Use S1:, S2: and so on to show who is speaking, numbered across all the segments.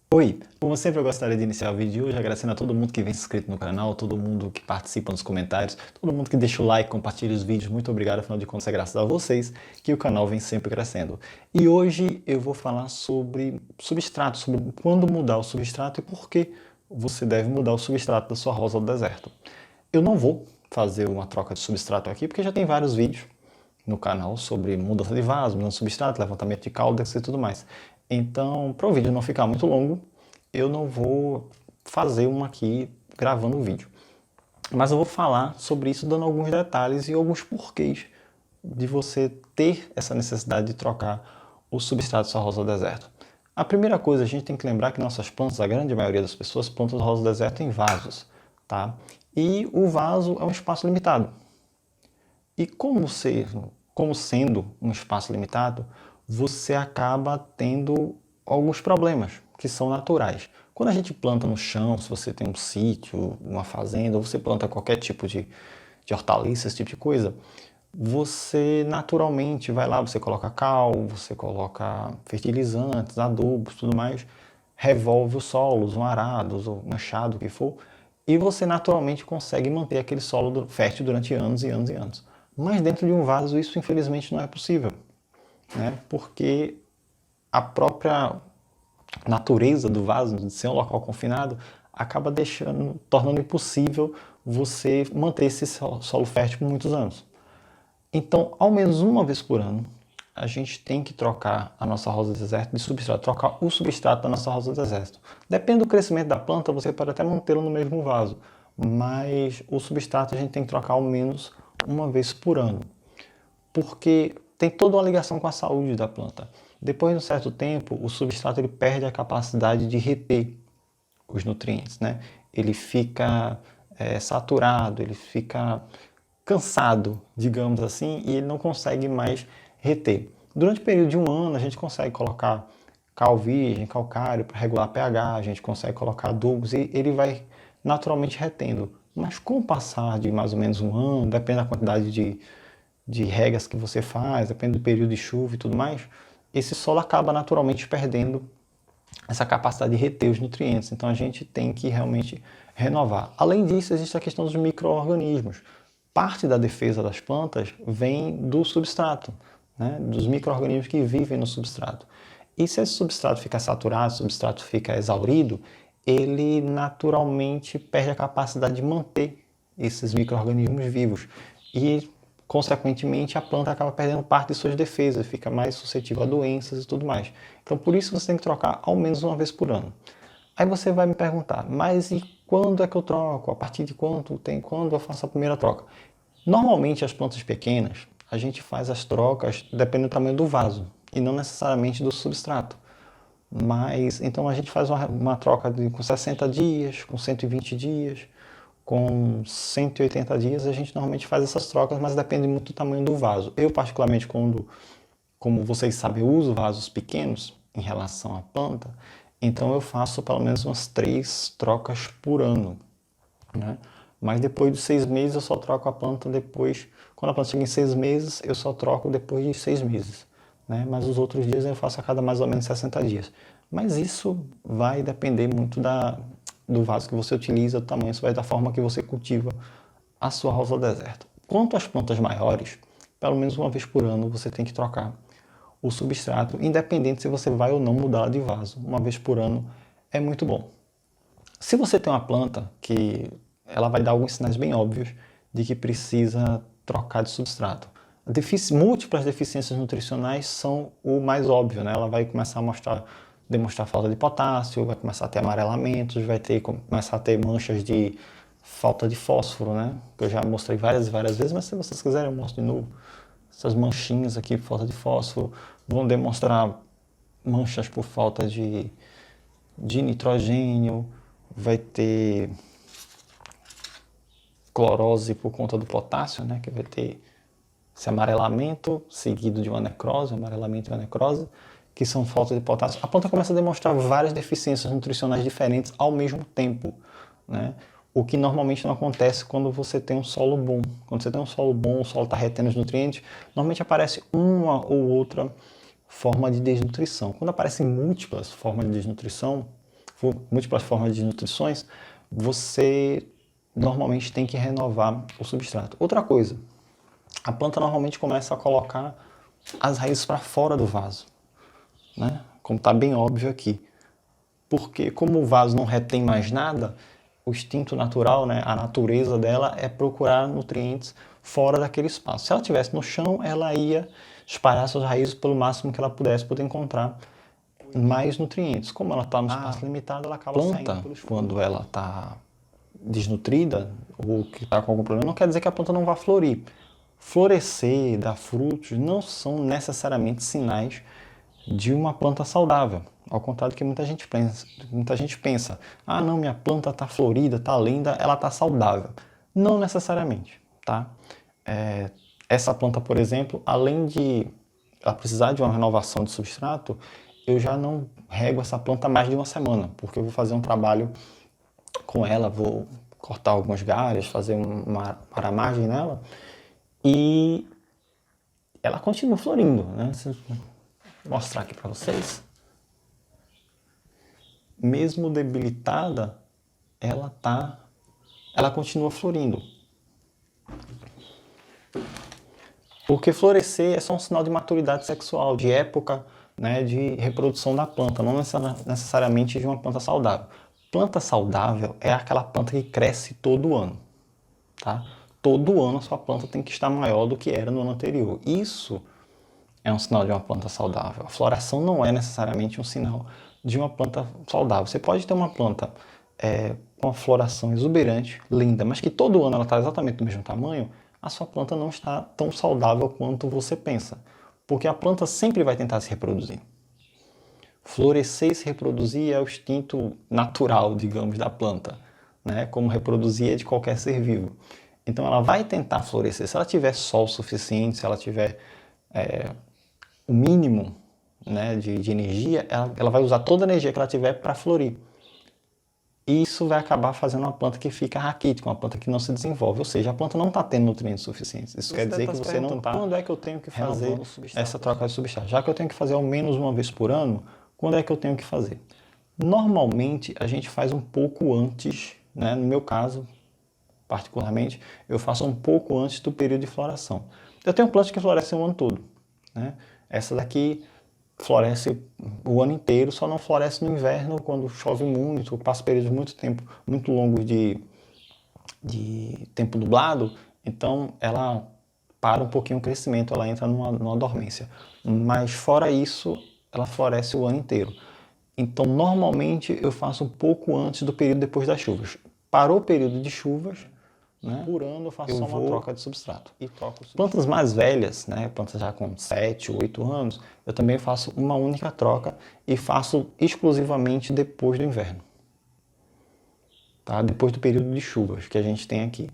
S1: Oi, como sempre eu gostaria de iniciar o vídeo de hoje agradecendo a todo mundo que vem se inscrito no canal, todo mundo que participa nos comentários, todo mundo que deixa o like, compartilha os vídeos, muito obrigado, afinal de contas é graças a vocês que o canal vem sempre crescendo. E hoje eu vou falar sobre substrato, sobre quando mudar o substrato e por que você deve mudar o substrato da sua rosa do deserto. Eu não vou fazer uma troca de substrato aqui porque já tem vários vídeos no canal sobre mudança de vaso, mudança de substrato, levantamento de caudex e tudo mais. Então, para o vídeo não ficar muito longo, eu não vou fazer uma aqui gravando o vídeo. Mas eu vou falar sobre isso dando alguns detalhes e alguns porquês de você ter essa necessidade de trocar o substrato da sua rosa do deserto. A primeira coisa, a gente tem que lembrar que nossas plantas, a grande maioria das pessoas, plantam rosa do deserto em vasos, tá? E o vaso é um espaço limitado. E como sendo um espaço limitado, você acaba tendo alguns problemas que são naturais. Quando a gente planta no chão, se você tem um sítio, uma fazenda, ou você planta qualquer tipo de hortaliça, esse tipo de coisa, você naturalmente vai lá, você coloca cal, você coloca fertilizantes, adubos, tudo mais, revolve os solos, um arado, ou um machado, o que for, e você naturalmente consegue manter aquele solo fértil durante anos e anos e anos. Mas dentro de um vaso isso infelizmente não é possível, né? Porque a própria natureza do vaso, de ser um local confinado, acaba tornando impossível você manter esse solo fértil por muitos anos. Então, ao menos uma vez por ano, a gente tem que trocar a nossa rosa do deserto de substrato, trocar o substrato da nossa rosa do deserto. Depende do crescimento da planta, você pode até mantê-lo no mesmo vaso, mas o substrato a gente tem que trocar ao menos uma vez por ano, porque tem toda uma ligação com a saúde da planta. Depois de um certo tempo, o substrato ele perde a capacidade de reter os nutrientes, né? Ele fica saturado, ele fica cansado, digamos assim, e ele não consegue mais reter. Durante o período de um ano, a gente consegue colocar cal virgem, calcário para regular pH, a gente consegue colocar adubos e ele vai naturalmente retendo. Mas com o passar de mais ou menos um ano, depende da quantidade de regas que você faz, depende do período de chuva e tudo mais, esse solo acaba naturalmente perdendo essa capacidade de reter os nutrientes. Então a gente tem que realmente renovar. Além disso, existe a questão dos micro-organismos. Parte da defesa das plantas vem do substrato, né? Dos micro-organismos que vivem no substrato. E se esse substrato fica saturado, se o substrato fica exaurido, ele naturalmente perde a capacidade de manter esses micro-organismos vivos. E, consequentemente, a planta acaba perdendo parte de suas defesas, fica mais suscetível a doenças e tudo mais. Então, por isso você tem que trocar ao menos uma vez por ano. Aí você vai me perguntar, mas e quando é que eu troco? A partir de quando eu faço a primeira troca? Normalmente as plantas pequenas, a gente faz as trocas dependendo do tamanho do vaso e não necessariamente do substrato. Mas então a gente faz uma troca com 60 dias, com 120 dias, com 180 dias, a gente normalmente faz essas trocas, mas depende muito do tamanho do vaso. Eu particularmente, como vocês sabem, eu uso vasos pequenos em relação à planta, então eu faço pelo menos umas 3 trocas por ano, né? Mas depois de 6 meses eu só troco a planta depois, quando a planta chega em 6 meses, eu só troco depois de 6 meses, né? Mas os outros dias eu faço a cada mais ou menos 60 dias. Mas isso vai depender muito do vaso que você utiliza, do tamanho, isso vai da forma que você cultiva a sua rosa do deserto. Quanto às plantas maiores, pelo menos uma vez por ano você tem que trocar o substrato, independente se você vai ou não mudar de vaso. Uma vez por ano é muito bom. Se você tem uma planta que ela vai dar alguns sinais bem óbvios de que precisa trocar de substrato. Múltiplas deficiências nutricionais são o mais óbvio, né? Ela vai começar a demonstrar falta de potássio, vai começar a ter amarelamentos, começar a ter manchas de falta de fósforo, né? Que eu já mostrei várias e várias vezes, mas se vocês quiserem eu mostro de novo. Essas manchinhas aqui por falta de fósforo vão demonstrar manchas por falta de nitrogênio, vai ter clorose por conta do potássio, né, que vai ter esse amarelamento seguido de uma necrose, amarelamento e uma necrose, que são falta de potássio. A planta começa a demonstrar várias deficiências nutricionais diferentes ao mesmo tempo, né? O que normalmente não acontece quando você tem um solo bom. Quando você tem um solo bom, o solo está retendo os nutrientes, normalmente aparece uma ou outra forma de desnutrição. Quando aparecem múltiplas formas de desnutrição, múltiplas formas de nutrições, você normalmente tem que renovar o substrato. Outra coisa, a planta normalmente começa a colocar as raízes para fora do vaso, né? Como está bem óbvio aqui. Porque como o vaso não retém mais nada, o instinto natural, né, a natureza dela é procurar nutrientes fora daquele espaço. Se ela estivesse no chão, ela ia espalhar suas raízes pelo máximo que ela pudesse poder encontrar mais nutrientes. Como ela está no espaço limitado, ela acaba saindo pelo escuro. Quando ela está desnutrida ou que está com algum problema, não quer dizer que a planta não vá florir. Florescer, dar frutos, não são necessariamente sinais de uma planta saudável. Ao contrário do que muita gente pensa, ah não, minha planta está florida, está linda, ela está saudável. Não necessariamente, tá? Essa planta, por exemplo, além de ela precisar de uma renovação de substrato, eu já não rego essa planta mais de uma semana, porque eu vou fazer um trabalho com ela, vou cortar algumas galhas, fazer uma aramagem nela, e ela continua florindo, né? Vou mostrar aqui para vocês. Mesmo debilitada, ela continua florindo. Porque florescer é só um sinal de maturidade sexual, de época, né, de reprodução da planta, não necessariamente de uma planta saudável. Planta saudável é aquela planta que cresce todo ano, tá? Todo ano a sua planta tem que estar maior do que era no ano anterior. Isso é um sinal de uma planta saudável. A floração não é necessariamente um sinal de uma planta saudável. Você pode ter uma planta com uma floração exuberante, linda, mas que todo ano ela está exatamente do mesmo tamanho, a sua planta não está tão saudável quanto você pensa. Porque a planta sempre vai tentar se reproduzir. Florescer e se reproduzir é o instinto natural, digamos, da planta, né? Como reproduzir é de qualquer ser vivo. Então ela vai tentar florescer. Se ela tiver sol suficiente, se ela tiver o mínimo, né, de energia, ela vai usar toda a energia que ela tiver para florir. E isso vai acabar fazendo uma planta que fica raquítica, uma planta que não se desenvolve. Ou seja, a planta não está tendo nutrientes suficientes. Isso quer dizer que você não está. Quando é que eu tenho que fazer essa troca de substrato? Já que eu tenho que fazer ao menos uma vez por ano, quando é que eu tenho que fazer? Normalmente a gente faz um pouco antes, né? No meu caso, particularmente, eu faço um pouco antes do período de floração. Eu tenho plantas que florescem o ano todo, né? Essa daqui floresce o ano inteiro, só não floresce no inverno quando chove muito, passa períodos muito longos de tempo nublado, então ela para um pouquinho o crescimento, ela entra numa dormência. Mas fora isso, ela floresce o ano inteiro. Então normalmente eu faço um pouco antes do período depois das chuvas. Parou o período de chuvas, né? Por ano eu faço só uma troca de substrato. E troco o substrato. Plantas mais velhas, né? Plantas já com 7, 8 anos, eu também faço uma única troca e faço exclusivamente depois do inverno. Tá? Depois do período de chuvas que a gente tem aqui.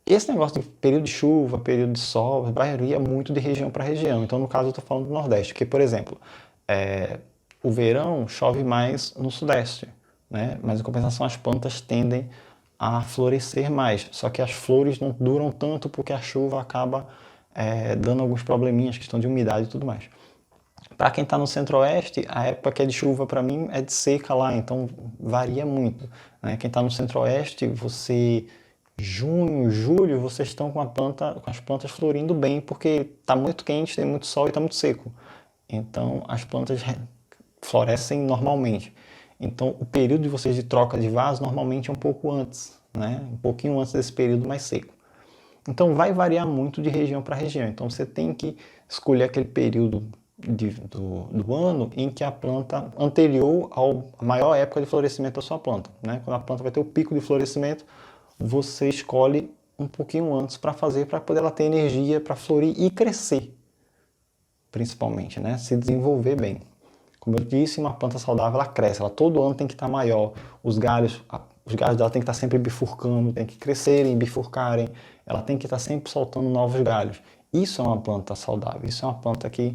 S1: Esse negócio de período de chuva, período de sol, varia muito de região para região. Então, no caso, eu estou falando do Nordeste, que, por exemplo, o verão chove mais no Sudeste, né? Mas, em compensação, as plantas tendem a florescer mais. Só que as flores não duram tanto porque a chuva acaba dando alguns probleminhas, questão de umidade e tudo mais. Para quem está no Centro-Oeste, a época que é de chuva para mim é de seca lá, então varia muito, né? Quem está no Centro-Oeste, junho, julho, vocês estão com as plantas florindo bem, porque está muito quente, tem muito sol e está muito seco. Então as plantas florescem normalmente. Então o período de vocês de troca de vaso normalmente é um pouco antes, né? Um pouquinho antes desse período mais seco. Então vai variar muito de região para região. Então você tem que escolher aquele período do ano em que a planta anterior à maior época de florescimento da sua planta, né? Quando a planta vai ter o pico de florescimento, você escolhe um pouquinho antes para poder ela ter energia para florir e crescer, principalmente, né? Se desenvolver bem. Como eu disse, uma planta saudável ela cresce, ela todo ano tem que estar maior, os galhos dela tem que estar sempre bifurcando, tem que crescerem, bifurcarem, ela tem que estar sempre soltando novos galhos. Isso é uma planta saudável, isso é uma planta que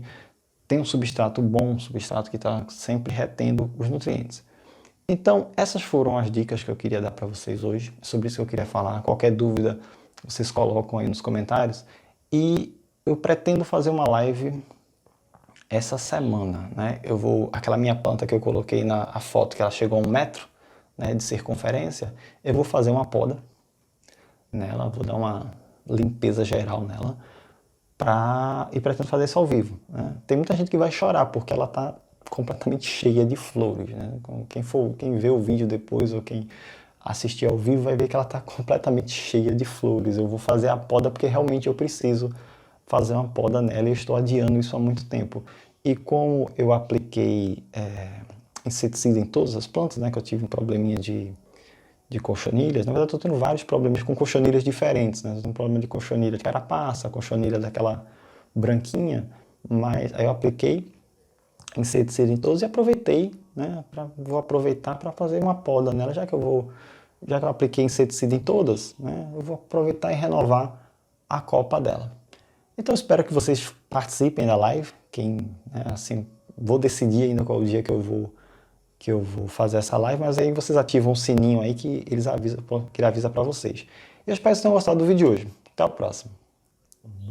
S1: tem um substrato bom, um substrato que está sempre retendo os nutrientes. Então, essas foram as dicas que eu queria dar para vocês hoje, sobre isso que eu queria falar. Qualquer dúvida, vocês colocam aí nos comentários. E eu pretendo fazer uma live essa semana, né, aquela minha planta que eu coloquei na a foto, que ela chegou a 1 metro, né, de circunferência, eu vou fazer uma poda nela, vou dar uma limpeza geral nela, e pretendo fazer isso ao vivo, né? Tem muita gente que vai chorar porque ela está completamente cheia de flores, né? Quem vê o vídeo depois ou quem assistir ao vivo vai ver que ela está completamente cheia de flores. Eu vou fazer a poda porque realmente eu preciso fazer uma poda nela e eu estou adiando isso há muito tempo. E como eu apliquei inseticida em todas as plantas, né, que eu tive um probleminha de cochonilhas, na verdade eu estou tendo vários problemas com cochonilhas diferentes, né? Eu tenho um problema de cochonilha de carapaça, cochonilha daquela branquinha, mas aí eu apliquei inseticida em todos e aproveitei, né? Vou aproveitar para fazer uma poda nela, já que eu apliquei inseticida em todas, né? Eu vou aproveitar e renovar a copa dela. Então eu espero que vocês participem da live, assim, vou decidir ainda qual o dia que eu vou fazer essa live, mas aí vocês ativam o sininho aí que ele avisa para vocês. Eu espero que vocês tenham gostado do vídeo de hoje. Até o próximo.